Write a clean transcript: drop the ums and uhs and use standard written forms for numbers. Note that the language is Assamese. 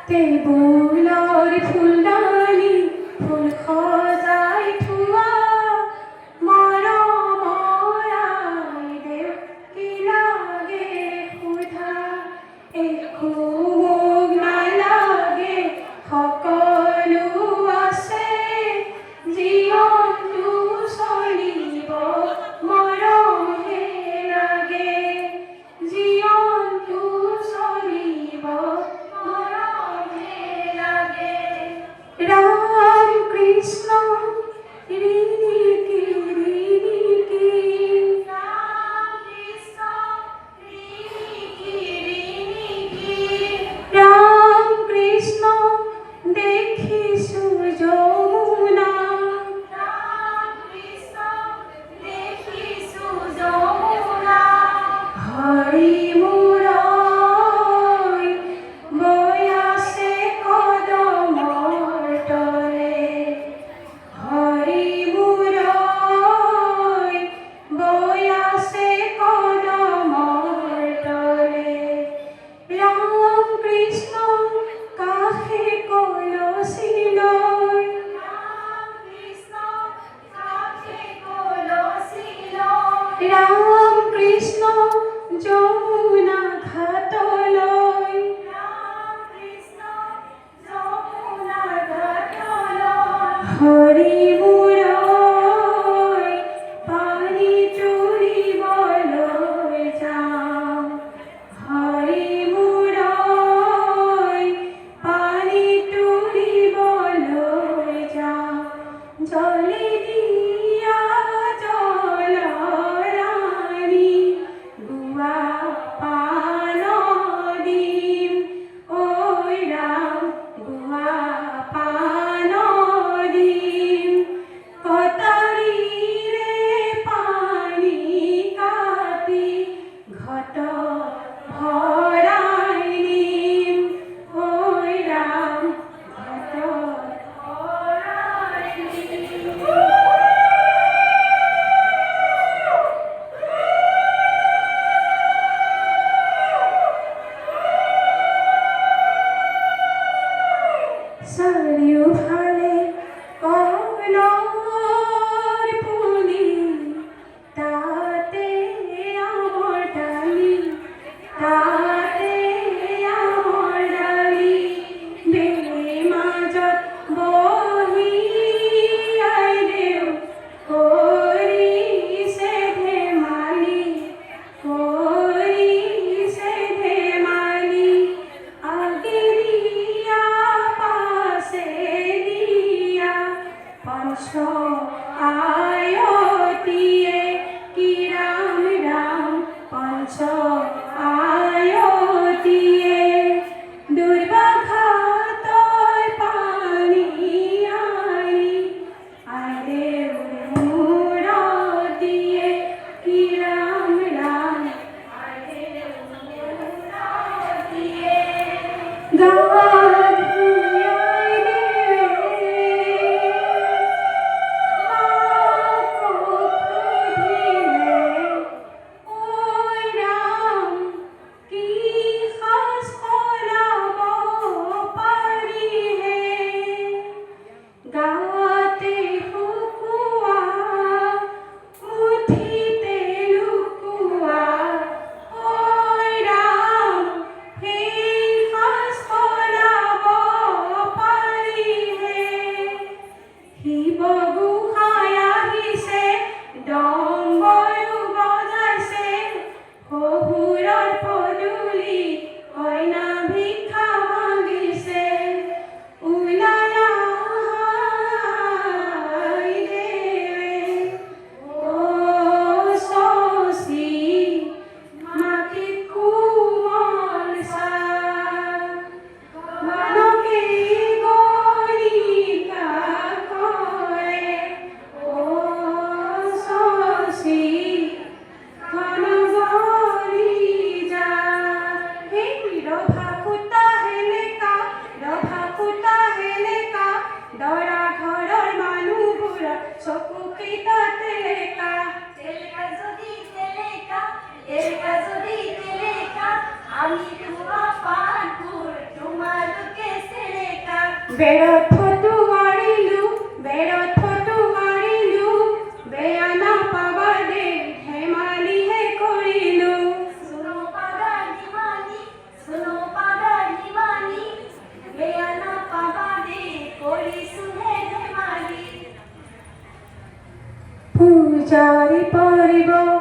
টেবুলৰ ফুলদানি ফুল সজাই থোৱা মৰমৰ আইদেউ কি লাগে সোধা একো মোক নালাগে সকলো আছে জীৱনটো চলিব মৰমহে লাগে জীৱনটো চলিব राम कृष्ण ऋणिकी ऋणिकी राम कृष्ण ऋणिकी ऋणिकी राम कृष्ण देखिछु যমুনা राम कृष्ण देखिछु যমুনা हरि राम कृष्ण যমুনা ঘাটলৈ राम कृष्ण যমুনা ঘাটলৈ হৰি মূৰৈ পানী তুলিবলৈ যাওঁ হৰি মূৰৈ পানী তুলিবলৈ যাওঁ জলে দিয়া চাৰিওফালে কমলৰ পুলি তাতে আমৰ ডালি তাতে আমৰ ডালি বেলি মাজত বহি আইদেউ কৰিছে ধেমালি কৰিছে ধেমালি पंच आयतिये की राम राम पंच आयतिये दुर्वाघातय पानी आई आइदेउ मूरतिये की राम राम आइदेउ मूरतिये আমি তোমার পান তোমার বেড়ত ফটো মাৰিলোঁ বেড়ত ফটো মাৰিলোঁ বেয়া নাপাবা দে ধেমালিহে কৰিলোঁ सुनो पागाली मानी सुनो पागाली मानी बेया ना पाबा दे কৰিছো হে ধেমালি পূজাৰী পৰিব